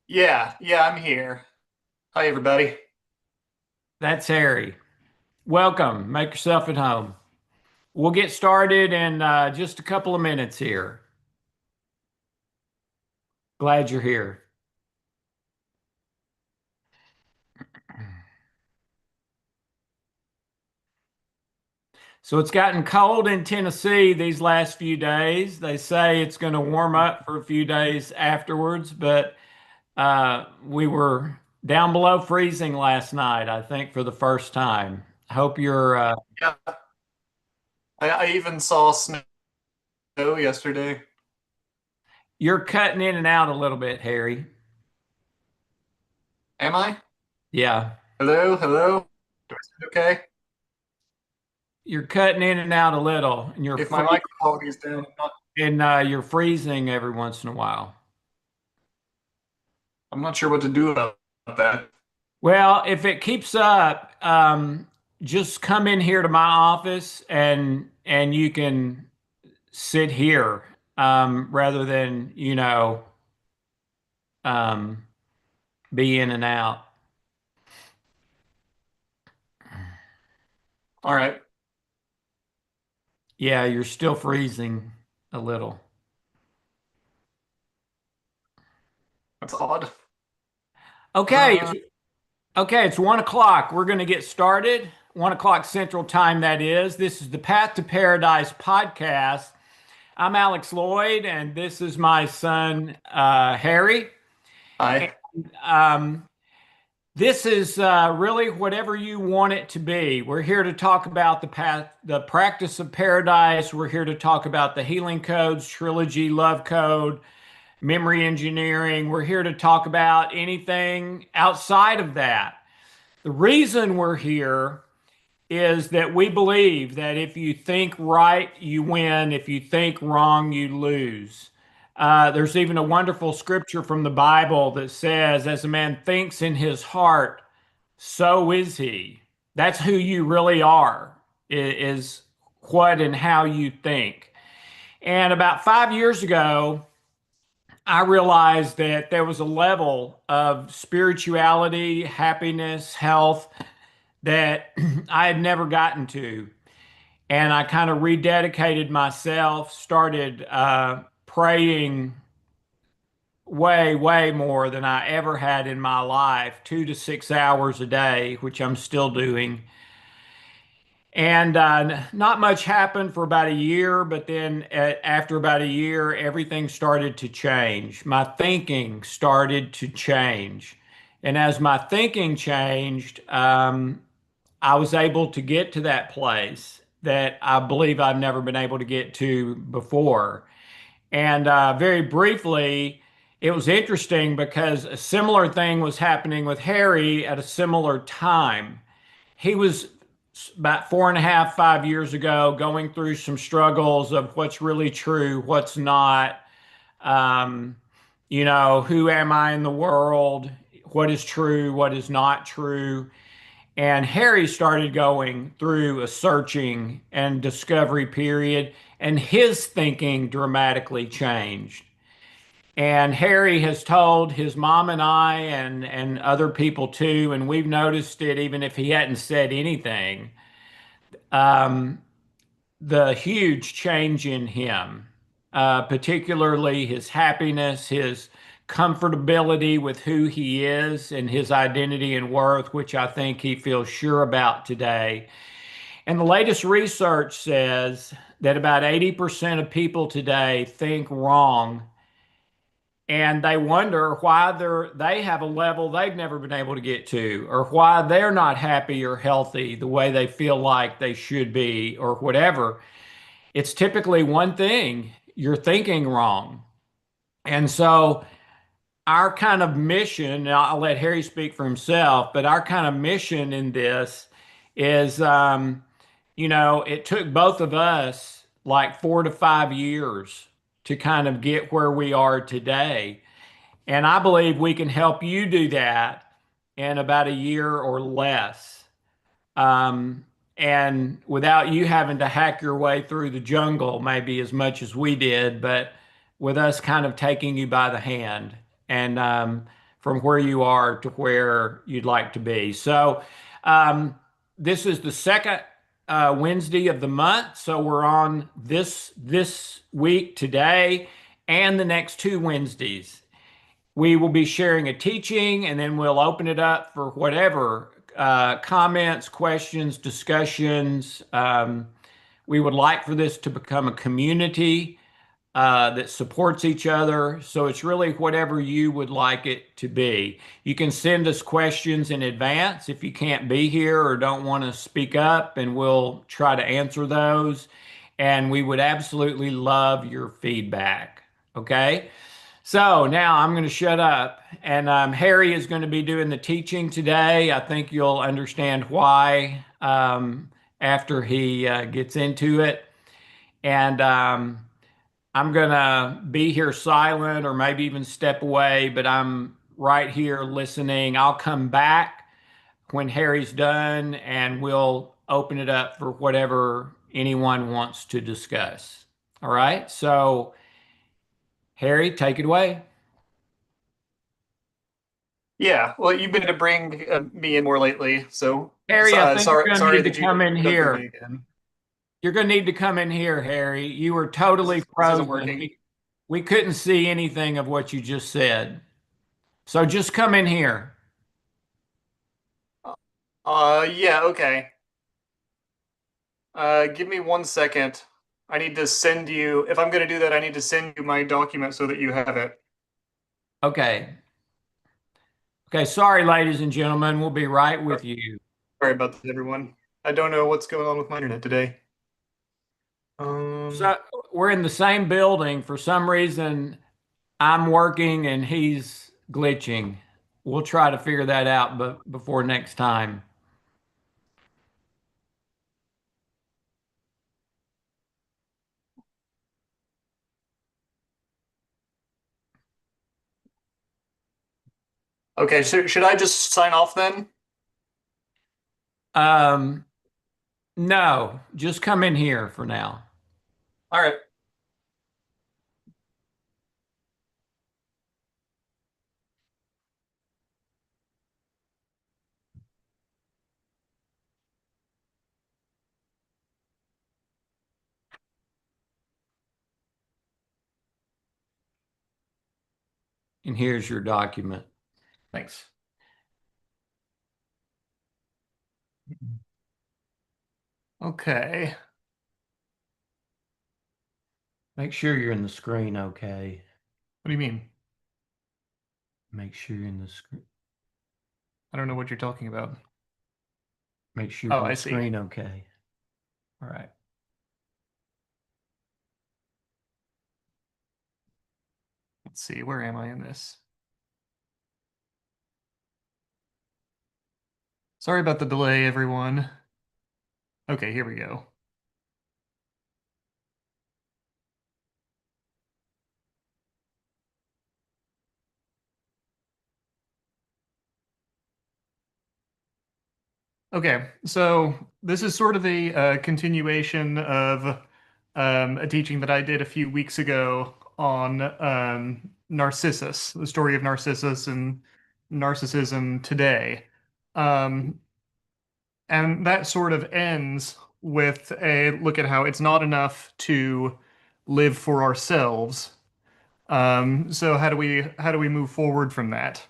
Yeah, I'm here. Hi, everybody. That's Harry. Welcome. Make yourself at home. We'll get started in just a couple of minutes here. Glad you're here. So it's gotten cold in Tennessee these last few days. They say it's going to warm up for a few days afterwards, but we were down below freezing last night, I think, for the first time. Hope Yeah, I even saw snow yesterday. you're cutting in and out a little bit, Harry. Am I? Yeah, Hello, hello. Do I sound okay? you're cutting in and out a little, and If my mic quality is down, you're freezing every once in a while. I'm not sure what to do about that. Well, if it keeps up, just come in here to my office and you can sit here rather than um, be in and out. All right, Yeah, you're still freezing a little. that's odd. Okay, Uh, it's 1 o'clock. We're going to get started. 1 o'clock Central Time, that is. This is the Path to Paradise podcast. I'm Alex Loyd, and this is my son, Harry. Hi. Um, this is really whatever you want it to be. We're here to talk about the path, the practice of paradise. We're here to talk about the healing codes, trilogy, love code, memory engineering. We're here to talk about anything outside of that. The reason we're here is that we believe that if you think right, you win. If you think wrong, you lose. There's even a wonderful scripture from the Bible that says, as a man thinks in his heart, so is he. That's who you really are, is what and how you think. And about 5 years ago, I realized that there was a level of spirituality, happiness, health that I had never gotten to. And I kind of rededicated myself, started praying way more than I ever had in my life, 2 to 6 hours a day, which I'm still doing. And not much happened for about a year, but then after about a year, everything started to change. My thinking started to change. And as my thinking changed, I was able to get to that place that I believe I've never been able to get to before. And very briefly, it was interesting because a similar thing was happening with Harry at a similar time. He was about 4.5, 5 years ago going through some struggles of what's really true, what's not. Um, who am I in the world? What is true? What is not true? And Harry started going through a searching and discovery period, and his thinking dramatically changed. And Harry has told his mom and I and other people too, and we've noticed it even if he hadn't said anything, um, the huge change in him, particularly his happiness, his comfortability with who he is and his identity and worth, which I think he feels sure about today. And the latest research says that about 80% of people today think wrong, and they wonder why they have a level they've never been able to get to, or why they're not happy or healthy the way they feel like they should be, or whatever. It's typically one thing: you're thinking wrong. And so our kind of mission, and I'll let Harry speak for himself, but our kind of mission in this is, it took both of us like 4 to 5 years to kind of get where we are today. And I believe we can help you do that in about a year or less. Um, and without you having to hack your way through the jungle, maybe as much as we did, but with us kind of taking you by the hand. And from where you are to where you'd like to be. So, um, this is the second Wednesday of the month. So we're on this week today and the next two Wednesdays. We will be sharing a teaching, and then we'll open it up for whatever comments, questions, discussions. We would like for this to become a community that supports each other. So it's really whatever you would like it to be. You can send us questions in advance if you can't be here or don't want to speak up, and we'll try to answer those. And we would absolutely love your feedback. Okay. So now I'm going to shut up, and Harry is going to be doing the teaching today. I think you'll understand why after he gets into it. And I'm going to be here silent or maybe even step away, but I'm right here listening. I'll come back when Harry's done, and we'll open it up for whatever anyone wants to discuss. All right. So, Harry, take it away. Yeah, well, you've been to bring me in more lately, so Harry, I think sorry, you're going to sorry need to that you come in dug for here. me again. You're going to need to come in here, Harry. You were totally This isn't frozen. working. We couldn't see anything of what you just said. So just come in here. Yeah, okay. Give me 1 second. I need to send you, if I'm going to do that, I need to send you my document so that you have it. Okay. Okay. Sorry, ladies and gentlemen. We'll be right with you. Sorry about that, everyone. I don't know what's going on with my internet today. Um, So we're in the same building. For some reason, I'm working and he's glitching. We'll try to figure that out, but before next time. okay, so should I just sign off then? Um, no, just come in here for now. All right. And here's your document. Thanks. Okay. Make sure you're in the screen, okay? What do you mean? Make sure you're in the screen. I don't know what you're talking about. Make sure you're Oh, in I the see. screen, okay? All right. Let's see, where am I in this? Sorry about the delay, everyone. Okay, here we go. Okay, so this is sort of a continuation of a teaching that I did a few weeks ago on Narcissus, the story of Narcissus and narcissism today. Um, and that sort of ends with a look at how it's not enough to live for ourselves. So how do we move forward from that?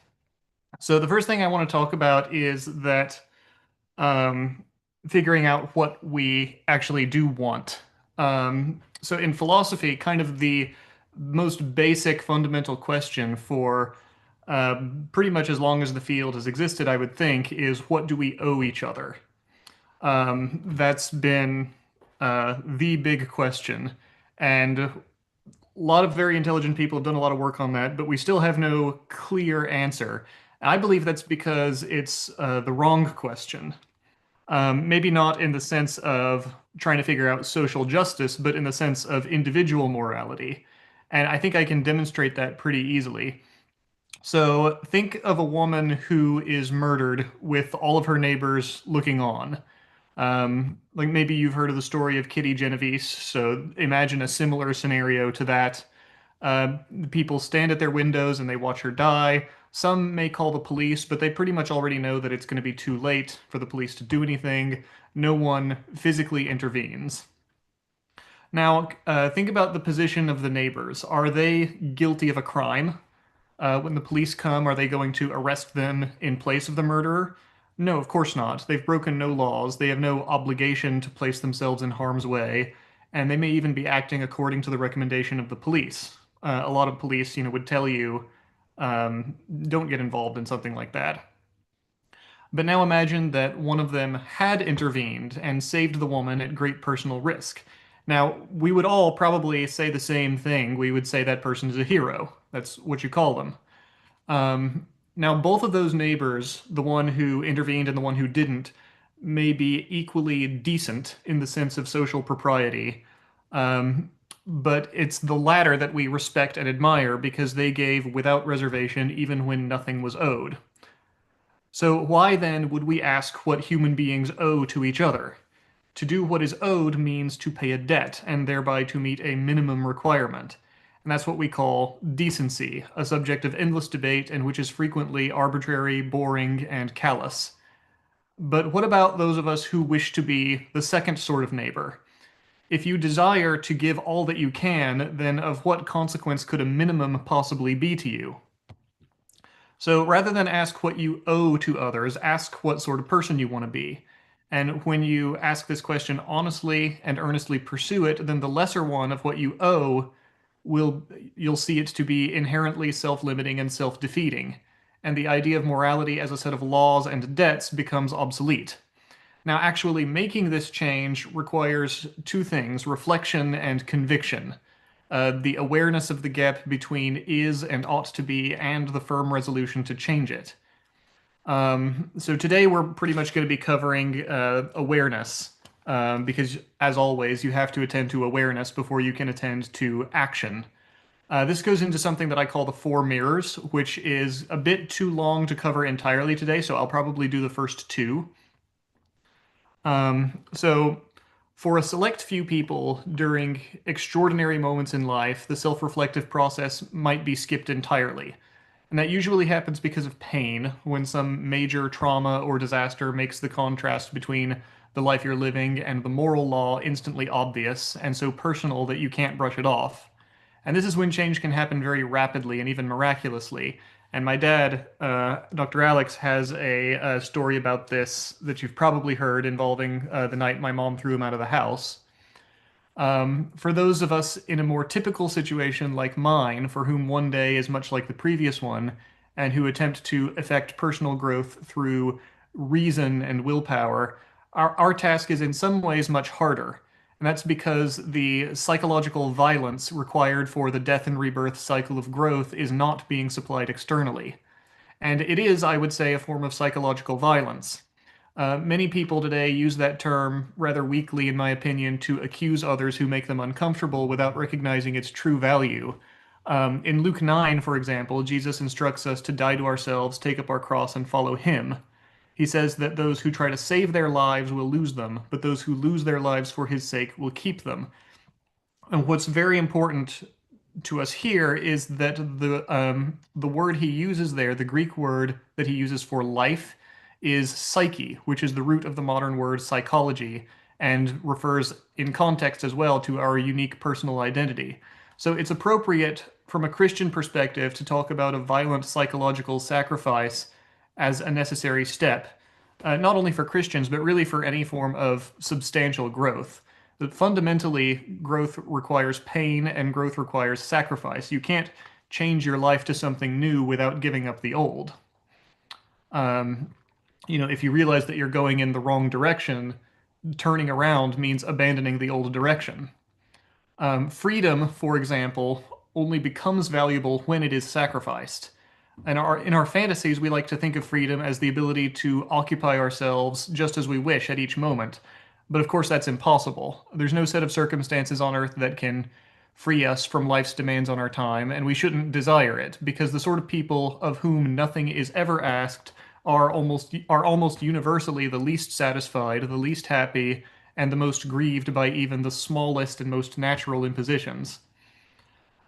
So the first thing I want to talk about is that um, figuring out what we actually do want. So in philosophy, kind of the most basic fundamental question for pretty much as long as the field has existed, I would think, is what do we owe each other? That's been the big question. And a lot of very intelligent people have done a lot of work on that, but we still have no clear answer. I believe that's because it's the wrong question. Maybe not in the sense of trying to figure out social justice, but in the sense of individual morality. And I think I can demonstrate that pretty easily. So think of a woman who is murdered with all of her neighbors looking on. Like maybe you've heard of the story of Kitty Genovese. So imagine a similar scenario to that. People stand at their windows and they watch her die. Some may call the police, but they pretty much already know that it's going to be too late for the police to do anything. No one physically intervenes. Now, think about the position of the neighbors. Are they guilty of a crime? When the police come, are they going to arrest them in place of the murderer? No, of course not. They've broken no laws. They have no obligation to place themselves in harm's way, and they may even be acting according to the recommendation of the police. A lot of police, would tell you, don't get involved in something like that. But now imagine that one of them had intervened and saved the woman at great personal risk. Now, we would all probably say the same thing. We would say that person is a hero. That's what you call them. Now, both of those neighbors, the one who intervened and the one who didn't, may be equally decent in the sense of social propriety. Um, but it's the latter that we respect and admire because they gave without reservation even when nothing was owed. So, why then would we ask what human beings owe to each other? To do what is owed means to pay a debt and thereby to meet a minimum requirement. And that's what we call decency, a subject of endless debate and which is frequently arbitrary, boring, and callous. But what about those of us who wish to be the second sort of neighbor? If you desire to give all that you can, then of what consequence could a minimum possibly be to you? So rather than ask what you owe to others, ask what sort of person you want to be. And when you ask this question honestly and earnestly pursue it, then the lesser one of what you owe will you'll see it to be inherently self-limiting and self-defeating. And the idea of morality as a set of laws and debts becomes obsolete. Now, actually making this change requires two things, reflection and conviction. The awareness of the gap between is and ought to be, and the firm resolution to change it. So today we're pretty much going to be covering awareness, because as always, you have to attend to awareness before you can attend to action. This goes into something that I call the four mirrors, which is a bit too long to cover entirely today, so I'll probably do the first two. So for a select few people during extraordinary moments in life, the self-reflective process might be skipped entirely. And that usually happens because of pain, when some major trauma or disaster makes the contrast between the life you're living and the moral law instantly obvious and so personal that you can't brush it off. And this is when change can happen very rapidly and even miraculously. And my dad, Dr. Alex, has a story about this that you've probably heard involving the night my mom threw him out of the house. For those of us in a more typical situation like mine, for whom one day is much like the previous one, and who attempt to effect personal growth through reason and willpower, our task is in some ways much harder. And that's because the psychological violence required for the death and rebirth cycle of growth is not being supplied externally. And it is, I would say, a form of psychological violence. Many people today use that term rather weakly, in my opinion, to accuse others who make them uncomfortable without recognizing its true value. In Luke 9, for example, Jesus instructs us to die to ourselves, take up our cross, and follow him. He says that those who try to save their lives will lose them, but those who lose their lives for his sake will keep them. And what's very important to us here is that the word he uses there, the Greek word that he uses for life, is psyche, which is the root of the modern word psychology, and refers in context as well to our unique personal identity. So it's appropriate from a Christian perspective to talk about a violent psychological sacrifice as a necessary step, not only for Christians, but really for any form of substantial growth. That fundamentally, growth requires pain and growth requires sacrifice. You can't change your life to something new without giving up the old. If you realize that you're going in the wrong direction, turning around means abandoning the old direction. Freedom, for example, only becomes valuable when it is sacrificed. And in our fantasies, we like to think of freedom as the ability to occupy ourselves just as we wish at each moment. But of course, that's impossible. There's no set of circumstances on earth that can free us from life's demands on our time, and we shouldn't desire it, because the sort of people of whom nothing is ever asked are almost universally the least satisfied, the least happy, and the most grieved by even the smallest and most natural impositions.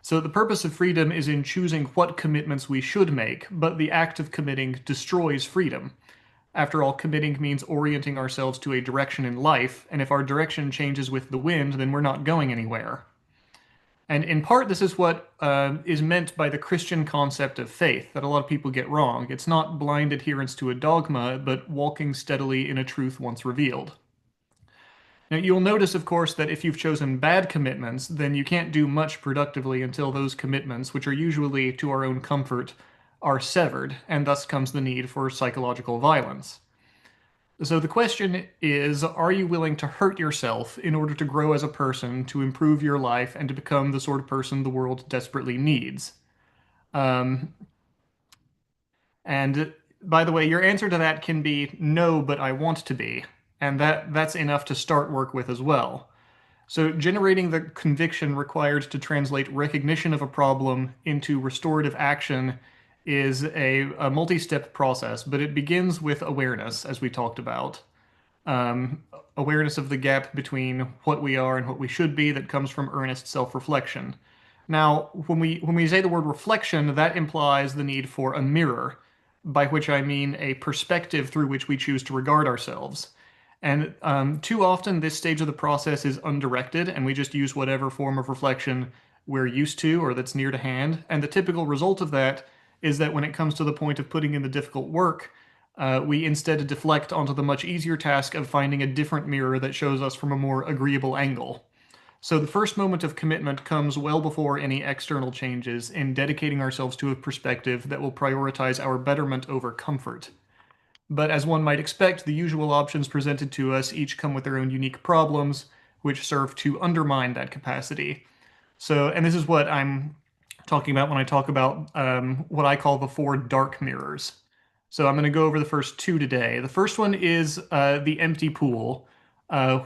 So the purpose of freedom is in choosing what commitments we should make, but the act of committing destroys freedom. After all, committing means orienting ourselves to a direction in life, and if our direction changes with the wind, then we're not going anywhere. And in part, this is what is meant by the Christian concept of faith that a lot of people get wrong. It's not blind adherence to a dogma, but walking steadily in a truth once revealed. Now, you'll notice, of course, that if you've chosen bad commitments, then you can't do much productively until those commitments, which are usually to our own comfort, are severed, and thus comes the need for psychological violence. So the question is, are you willing to hurt yourself in order to grow as a person, to improve your life, and to become the sort of person the world desperately needs? Um, and by the way, your answer to that can be no, but I want to be. And that's enough to start work with as well. So generating the conviction required to translate recognition of a problem into restorative action is a multi-step process, but it begins with awareness, as we talked about. Um, Awareness of the gap between what we are and what we should be that comes from earnest self-reflection. Now, when we say the word reflection, that implies the need for a mirror, by which I mean a perspective through which we choose to regard ourselves. And too often, this stage of the process is undirected, and we just use whatever form of reflection we're used to or that's near to hand. And the typical result of that is that when it comes to the point of putting in the difficult work, we instead deflect onto the much easier task of finding a different mirror that shows us from a more agreeable angle. So the first moment of commitment comes well before any external changes in dedicating ourselves to a perspective that will prioritize our betterment over comfort. But as one might expect, the usual options presented to us each come with their own unique problems, which serve to undermine that capacity. So, and this is what I'm talking about when I talk about what I call the four dark mirrors. So I'm going to go over the first two today. The first one is the empty pool,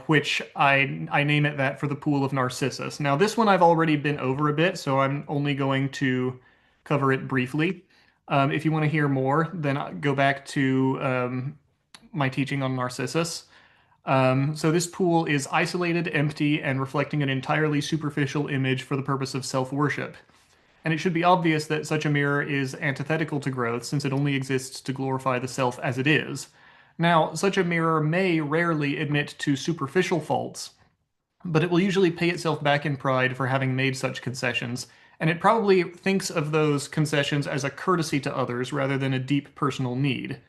which I name it that for the pool of Narcissus. Now, this one I've already been over a bit, so I'm only going to cover it briefly. If you want to hear more, then go back to my teaching on Narcissus. So this pool is isolated, empty, and reflecting an entirely superficial image for the purpose of self-worship. And it should be obvious that such a mirror is antithetical to growth, since it only exists to glorify the self as it is. Now, such a mirror may rarely admit to superficial faults, but it will usually pay itself back in pride for having made such concessions, and it probably thinks of those concessions as a courtesy to others rather than a deep personal need.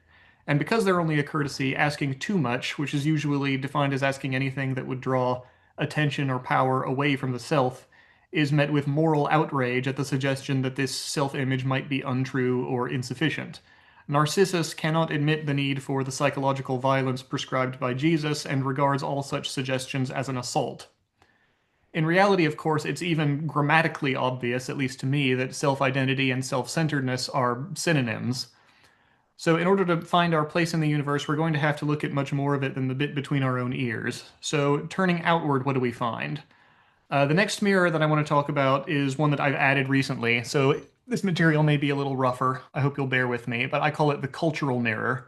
And because they're only a courtesy, asking too much, which is usually defined as asking anything that would draw attention or power away from the self, is met with moral outrage at the suggestion that this self-image might be untrue or insufficient. Narcissus cannot admit the need for the psychological violence prescribed by Jesus and regards all such suggestions as an assault. In reality, of course, it's even grammatically obvious, at least to me, that self-identity and self-centeredness are synonyms. So in order to find our place in the universe, we're going to have to look at much more of it than the bit between our own ears. So turning outward, what do we find? The next mirror that I want to talk about is one that I've added recently. So this material may be a little rougher. I hope you'll bear with me, but I call it the cultural mirror.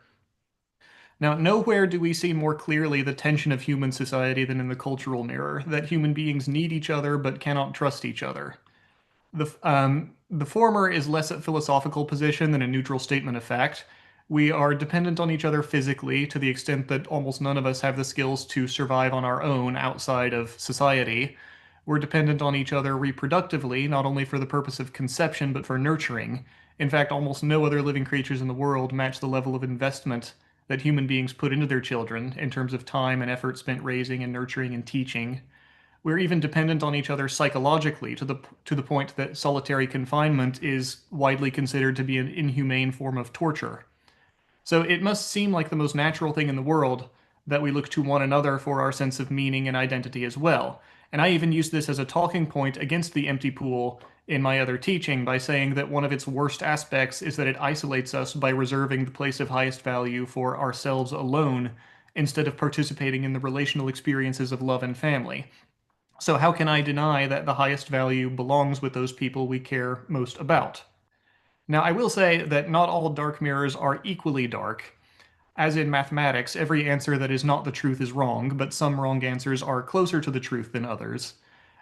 Now, nowhere do we see more clearly the tension of human society than in the cultural mirror, that human beings need each other but cannot trust each other. The former is less a philosophical position than a neutral statement of fact. We are dependent on each other physically to the extent that almost none of us have the skills to survive on our own outside of society. We're dependent on each other reproductively, not only for the purpose of conception, but for nurturing. In fact, almost no other living creatures in the world match the level of investment that human beings put into their children in terms of time and effort spent raising and nurturing and teaching. We're even dependent on each other psychologically to the point that solitary confinement is widely considered to be an inhumane form of torture. So it must seem like the most natural thing in the world that we look to one another for our sense of meaning and identity as well. And I even use this as a talking point against the empty pool in my other teaching by saying that one of its worst aspects is that it isolates us by reserving the place of highest value for ourselves alone instead of participating in the relational experiences of love and family. So how can I deny that the highest value belongs with those people we care most about? Now, I will say that not all dark mirrors are equally dark. As in mathematics, every answer that is not the truth is wrong, but some wrong answers are closer to the truth than others.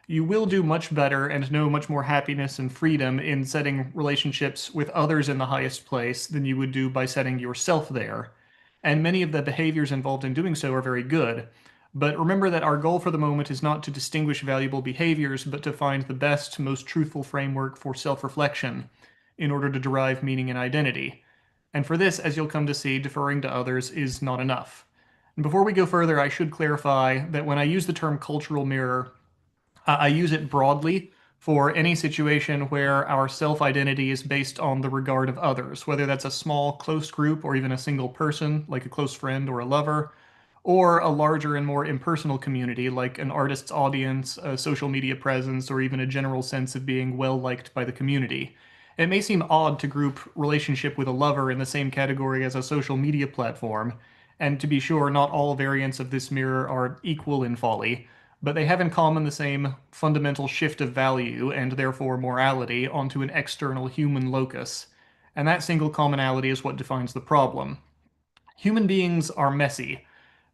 you will do much better and know much more happiness and freedom in setting relationships with others in the highest place than you would do by setting yourself there. And many of the behaviors involved in doing so are very good. But remember that our goal for the moment is not to distinguish valuable behaviors, but to find the best, most truthful framework for self-reflection in order to derive meaning and identity. And for this, as you'll come to see, deferring to others is not enough. And before we go further, I should clarify that when I use the term cultural mirror, I use it broadly for any situation where our self-identity is based on the regard of others, whether that's a small, close group or even a single person, like a close friend or a lover, or a larger and more impersonal community, like an artist's audience, a social media presence, or even a general sense of being well liked by the community. It may seem odd to group relationship with a lover in the same category as a social media platform, and to be sure, not all variants of this mirror are equal in folly, but they have in common the same fundamental shift of value and therefore morality onto an external human locus. And that single commonality is what defines the problem. Human beings are messy.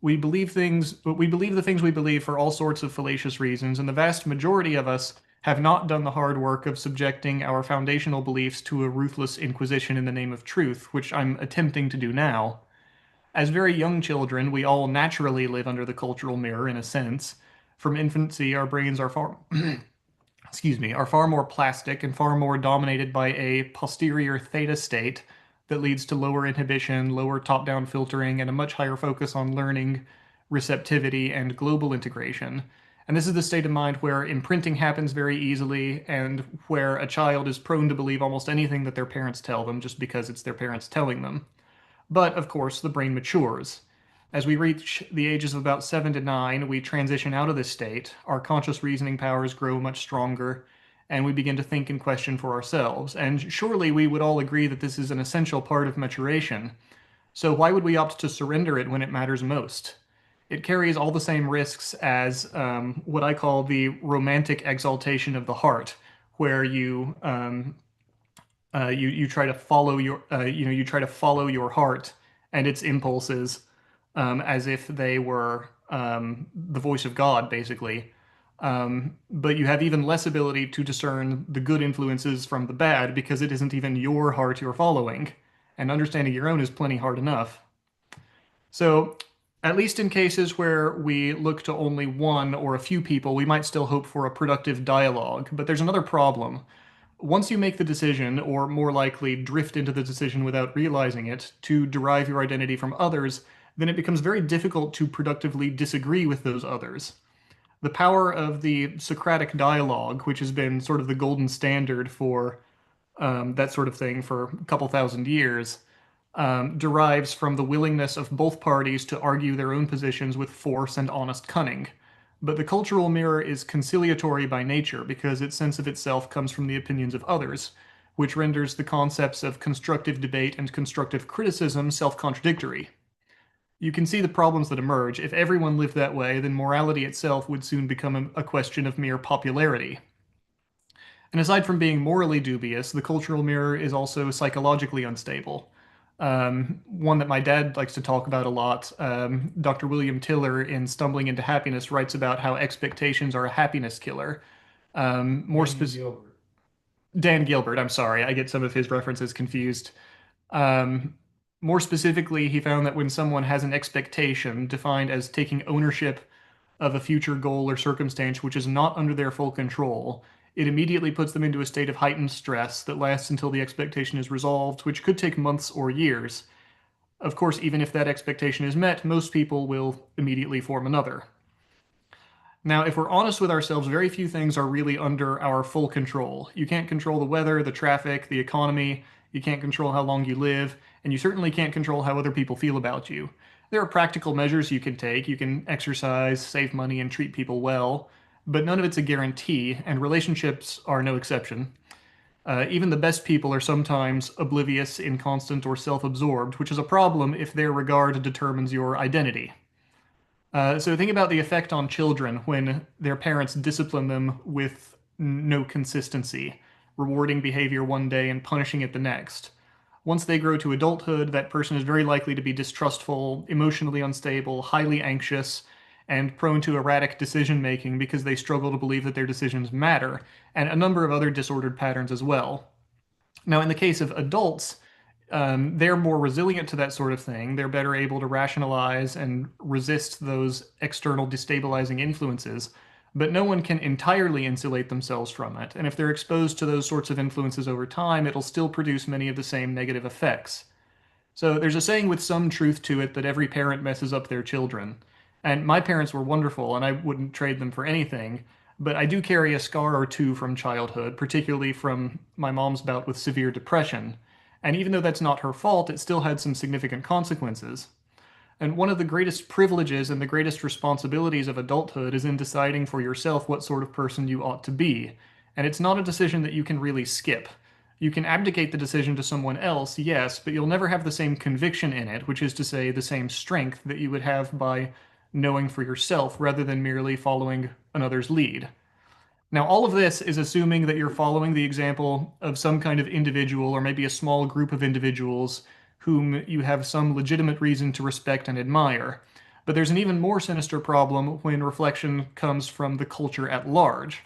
We believe the things we believe for all sorts of fallacious reasons, and the vast majority of us have not done the hard work of subjecting our foundational beliefs to a ruthless inquisition in the name of truth, which I'm attempting to do now. As very young children, we all naturally live under the cultural mirror in a sense. From infancy, our brains are far, excuse me, are far more plastic and far more dominated by a posterior theta state that leads to lower inhibition, lower top-down filtering, and a much higher focus on learning, receptivity, and global integration. And this is the state of mind where imprinting happens very easily and where a child is prone to believe almost anything that their parents tell them just because it's their parents telling them. But of course, the brain matures. As we reach the ages of about 7 to 9, we transition out of this state, our conscious reasoning powers grow much stronger, and we begin to think and question for ourselves. And surely we would all agree that this is an essential part of maturation. So why would we opt to surrender it when it matters most? It carries all the same risks as what I call the romantic exaltation of the heart, where you try to follow you try to follow your heart and its impulses as if they were the voice of God, basically. But you have even less ability to discern the good influences from the bad because it isn't even your heart you're following, and understanding your own is plenty hard enough. So, at least in cases where we look to only one or a few people, we might still hope for a productive dialogue. But there's another problem. Once you make the decision, or more likely drift into the decision without realizing it, to derive your identity from others, then it becomes very difficult to productively disagree with those others. The power of the Socratic dialogue, which has been sort of the golden standard for that sort of thing for a couple thousand years, derives from the willingness of both parties to argue their own positions with force and honest cunning. But the cultural mirror is conciliatory by nature because its sense of itself comes from the opinions of others, which renders the concepts of constructive debate and constructive criticism self-contradictory. You can see the problems that emerge. If everyone lived that way, then morality itself would soon become a question of mere popularity. And aside from being morally dubious, the cultural mirror is also psychologically unstable. One that my dad likes to talk about a lot. Dr. William Tiller, in Stumbling into Happiness, writes about how expectations are a happiness killer. More Dan specific, Gilbert. Dan Gilbert, I'm sorry, I get some of his references confused. Um, More specifically, he found that when someone has an expectation defined as taking ownership of a future goal or circumstance which is not under their full control, it immediately puts them into a state of heightened stress that lasts until the expectation is resolved, which could take months or years. Of course, even if that expectation is met, most people will immediately form another. Now, if we're honest with ourselves, very few things are really under our full control. You can't control the weather, the traffic, the economy, you can't control how long you live, and you certainly can't control how other people feel about you. There are practical measures you can take. You can exercise, save money, and treat people well, but none of it's a guarantee, and relationships are no exception. Even the best people are sometimes oblivious, inconstant, or self-absorbed, which is a problem if their regard determines your identity. So think about the effect on children when their parents discipline them with no consistency, rewarding behavior one day and punishing it the next. Once they grow to adulthood, that person is very likely to be distrustful, emotionally unstable, highly anxious, and prone to erratic decision making because they struggle to believe that their decisions matter, and a number of other disordered patterns as well. Now, in the case of adults, they're more resilient to that sort of thing. They're better able to rationalize and resist those external destabilizing influences, but no one can entirely insulate themselves from it. And if they're exposed to those sorts of influences over time, it'll still produce many of the same negative effects. So there's a saying with some truth to it that every parent messes up their children. And my parents were wonderful, and I wouldn't trade them for anything. But I do carry a scar or two from childhood, particularly from my mom's bout with severe depression. And even though that's not her fault, it still had some significant consequences. And one of the greatest privileges and the greatest responsibilities of adulthood is in deciding for yourself what sort of person you ought to be. And it's not a decision that you can really skip. You can abdicate the decision to someone else, yes, but you'll never have the same conviction in it, which is to say, the same strength that you would have by knowing for yourself rather than merely following another's lead. Now, all of this is assuming that you're following the example of some kind of individual or maybe a small group of individuals whom you have some legitimate reason to respect and admire. But there's an even more sinister problem when reflection comes from the culture at large.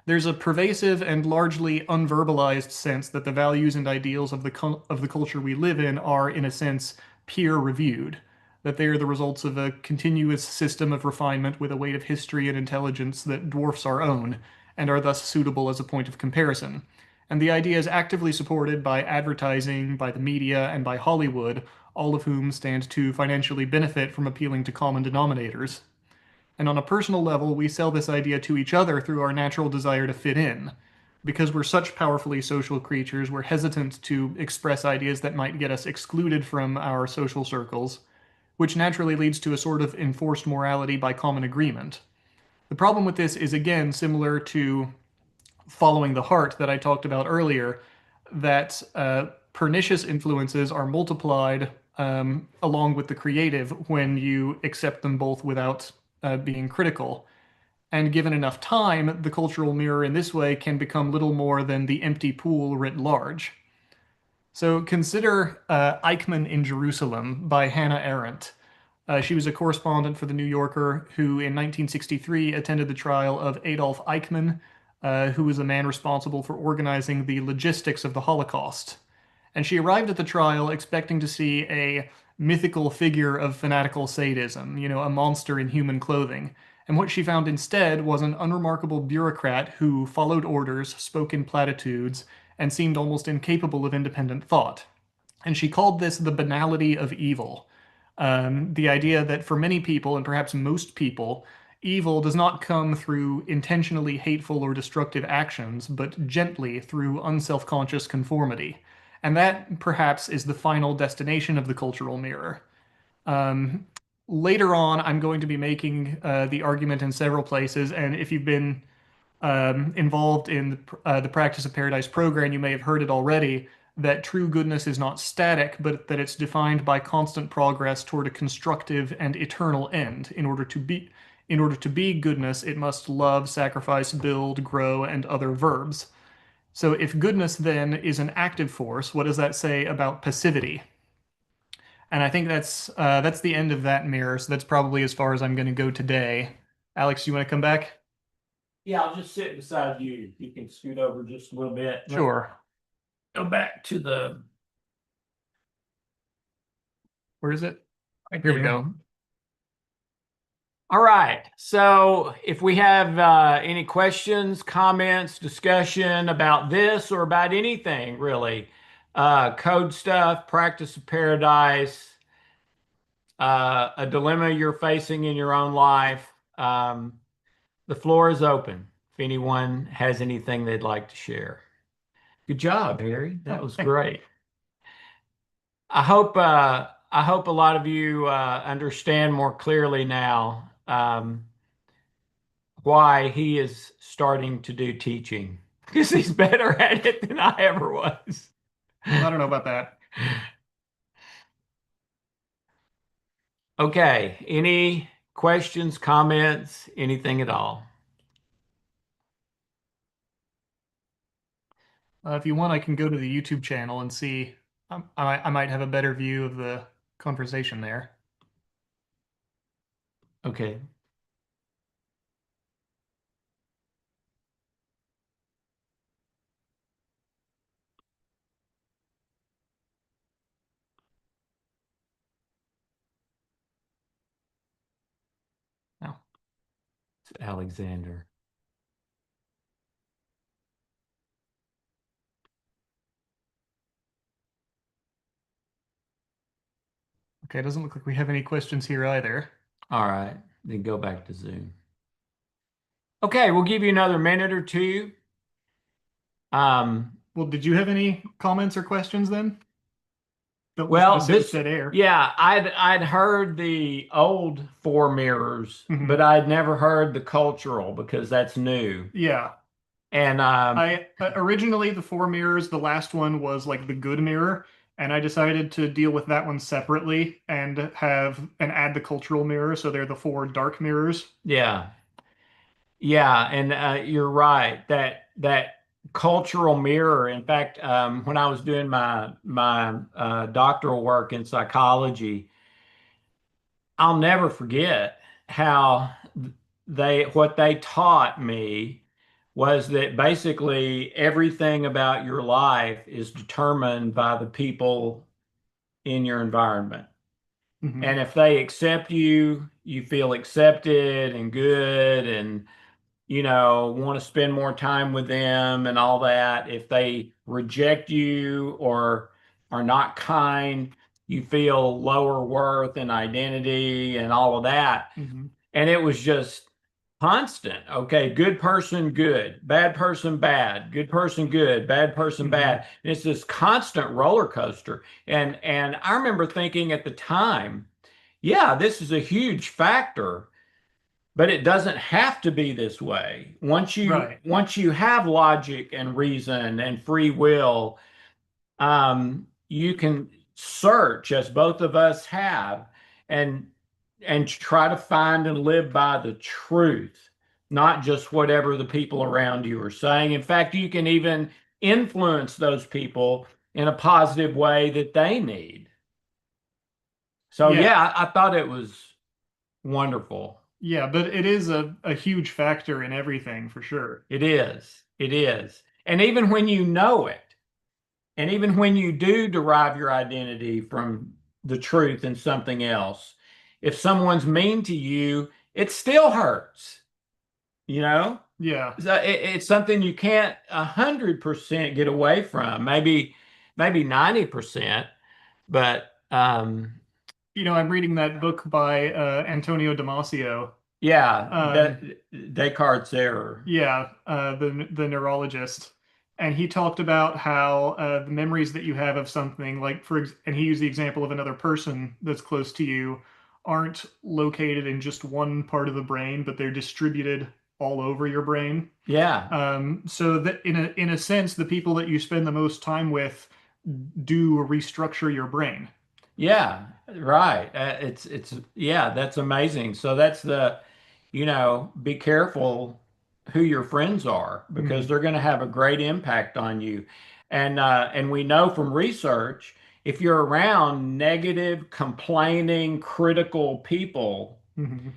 There's a pervasive and largely unverbalized sense that the values and ideals of the culture we live in are, in a sense, peer reviewed, that they are the results of a continuous system of refinement with a weight of history and intelligence that dwarfs our own, and are thus suitable as a point of comparison. And the idea is actively supported by advertising, by the media, and by Hollywood, all of whom stand to financially benefit from appealing to common denominators. And on a personal level, we sell this idea to each other through our natural desire to fit in. Because we're such powerfully social creatures, we're hesitant to express ideas that might get us excluded from our social circles, which naturally leads to a sort of enforced morality by common agreement. The problem with this is, again, similar to following the heart that I talked about earlier, that pernicious influences are multiplied along with the creative when you accept them both without being critical. And given enough time, the cultural mirror in this way can become little more than the empty pool writ large. So consider Eichmann in Jerusalem by Hannah Arendt. She was a correspondent for The New Yorker who, in 1963, attended the trial of Adolf Eichmann, who was the man responsible for organizing the logistics of the Holocaust. And she arrived at the trial expecting to see a mythical figure of fanatical sadism, a monster in human clothing. And what she found instead was an unremarkable bureaucrat who followed orders, spoke in platitudes, and seemed almost incapable of independent thought. And she called this the banality of evil. The idea that for many people, and perhaps most people, evil does not come through intentionally hateful or destructive actions, but gently through unselfconscious conformity. And that perhaps is the final destination of the cultural mirror. Um, Later on, I'm going to be making the argument in several places, and if you've been involved in the Practice of Paradise program, you may have heard it already, that true goodness is not static, but that it's defined by constant progress toward a constructive and eternal end. In order to be goodness, it must love, sacrifice, build, grow, and other verbs. So if goodness then is an active force, what does that say about passivity? And I think that's the end of that mirror. So that's probably as far as I'm going to go today. Alex, you want to come back? Yeah, I'll just sit beside you. You can scoot over just a little bit. Let's Sure. go back to the Where is it? right Here we there. go. All right. So if we have any questions, comments, discussion about this or about anything really, code stuff, practice of paradise, a dilemma you're facing in your own life, the floor is open if anyone has anything they'd like to share. Good job, Harry. That Oh, was hey. great. I hope a lot of you understand more clearly now why he is starting to do teaching because he's better at it than I ever was. I don't know about that. Okay, any questions, comments, anything at all? If you want, I can go to the YouTube channel and see. I might have a better view of the conversation there. Okay. Oh, it's Alexander. Okay, it doesn't look like we have any questions here either. All right. Then go back to Zoom. Okay, we'll give you another minute or two. Um, Well, did you have any comments or questions then? Don't just want to well, sit with this, dead air. yeah, I'd heard the old four mirrors, but Hmm. I'd never heard the cultural because that's new. Yeah. And I originally the four mirrors, the last one was like the good mirror, and I decided to deal with that one separately and add the cultural mirror, so they're the four dark mirrors. yeah, yeah, and you're right that cultural mirror. In fact, when I was doing my doctoral work in psychology, I'll never forget how they what they taught me was that basically everything about your life is determined by the people in your environment. Hmm. And if they accept you, you feel accepted and good and want to spend more time with them and all that. If they reject you or are not kind, you feel lower worth and identity and all of that. Hmm. And it was just constant. Okay, good person, good, bad person, bad, good person, good, bad person, Hmm. bad. And it's this constant roller coaster. And I remember thinking at the time, yeah, this is a huge factor, but it doesn't have to be this way. Right. Once you have logic and reason and free will, you can search as both of us have and try to find and live by the truth, not just whatever the people around you are saying. In fact, you can even influence those people in a positive way that they need. So Yeah. yeah, I thought it was wonderful. Yeah, but it is a huge factor in everything for sure. It is. It is. And even when you know it, and even when you do derive your identity from the truth in something else, if someone's mean to you, it still hurts, you know? Yeah. So it's something you can't 100% get away from. Maybe 90%, but I'm reading that book by Antonio Damasio. yeah, that Um, Descartes' error. Yeah, the neurologist, and he talked about how the memories that you have of something, and he used the example of another person that's close to you, aren't located in just one part of the brain, but they're distributed all over your brain. Yeah. So that in a sense, the people that you spend the most time with do restructure your brain. Yeah, right. Yeah, that's amazing. So that's be careful who your friends are because Hmm. they're going to have a great impact on you. And we know from research, if you're around negative, complaining, critical people, Hmm.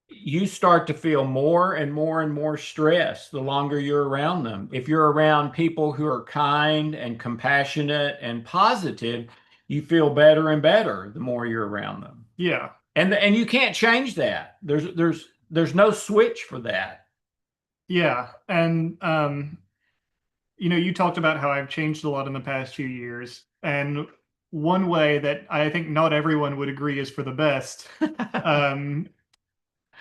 you start to feel more and more and more stress the longer you're around them. If you're around people who are kind and compassionate and positive, you feel better and better the more you're around them. Yeah, And you can't change that. There's no switch for that. yeah, and you talked about how I've changed a lot in the past few years, and one way that I think not everyone would agree is for the best. Um,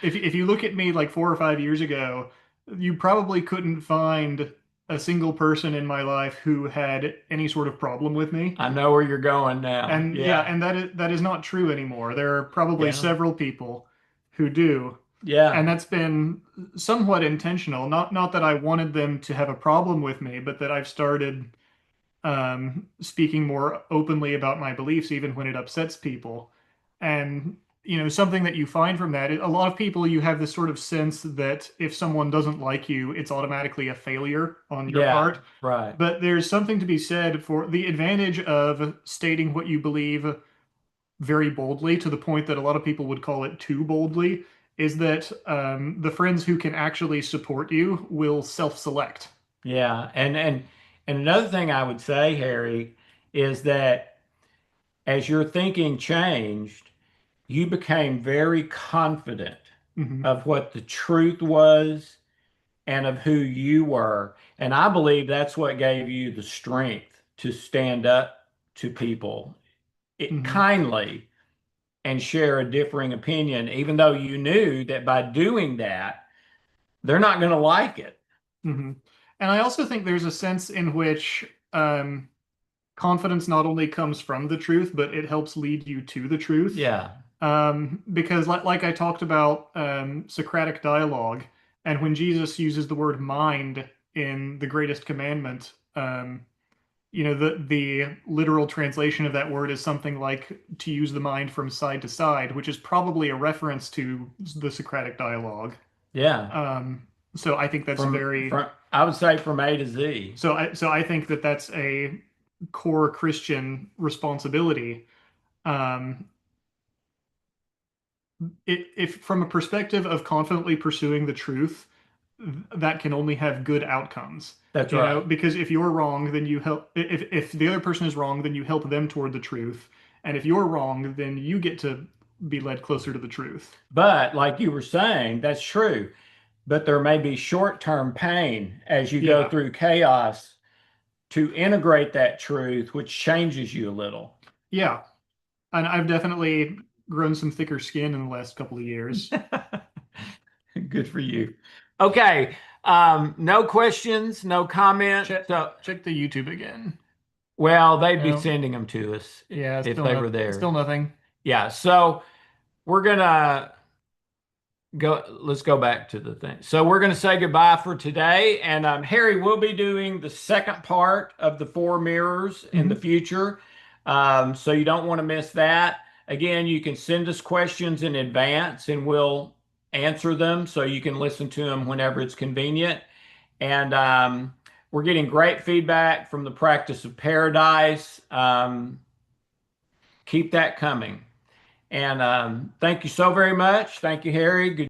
if you look at me like 4 or 5 years ago, you probably couldn't find a single person in my life who had any sort of problem with me. I know where you're going now. And yeah, Yeah. and that is not true anymore. There are probably Yeah. several people who do. And Yeah. that's been somewhat intentional. Not that I wanted them to have a problem with me, but that I've started speaking more openly about my beliefs, even when it upsets people. And, something that you find from that, a lot of people, you have this sort of sense that if someone doesn't like you, it's automatically a failure on your Yeah. part. Right. But there's something to be said for the advantage of stating what you believe very boldly to the point that a lot of people would call it too boldly is that the friends who can actually support you will self-select. Yeah, and another thing I would say, Harry, is that as your thinking changed, you became very confident Hmm. of what the truth was and of who you were. And I believe that's what gave you the strength to stand up to people Hmm. kindly and share a differing opinion, even though you knew that by doing that, they're not going to like it. Hmm. And I also think there's a sense in which confidence not only comes from the truth, but it helps lead you to the truth. Yeah, Because, like I talked about Socratic dialogue, and when Jesus uses the word mind in the greatest commandment, the literal translation of that word is something like to use the mind from side to side, which is probably a reference to the Socratic dialogue. yeah. Um, so I think that's From very I would say from A to Z. so I think that that's a core Christian responsibility. Um, if from a perspective of confidently pursuing the truth, that can only have good outcomes. That's right. Because if you're wrong, then you help. If the other person is wrong, then you help them toward the truth. And if you're wrong, then you get to be led closer to the truth. But like you were saying, that's true. But there may be short-term pain as you go Yeah, through chaos to integrate that truth, which changes you a little. yeah. And I've definitely grown some thicker skin in the last couple of years. Good for you. Okay. No questions, no comments. Check So, check the YouTube again. well, they'd be No, sending them to us yeah, if still they no, were there. still nothing. Yeah. So we're gonna let's go back to the thing. So we're going to say goodbye for today. And Harry will be doing the second part of the four mirrors in the Mhm. future. So you don't want to miss that. Again, you can send us questions in advance and we'll answer them so you can listen to them whenever it's convenient. And we're getting great feedback from the practice of paradise. Keep that coming. And thank you so very much. Thank you, Harry. Good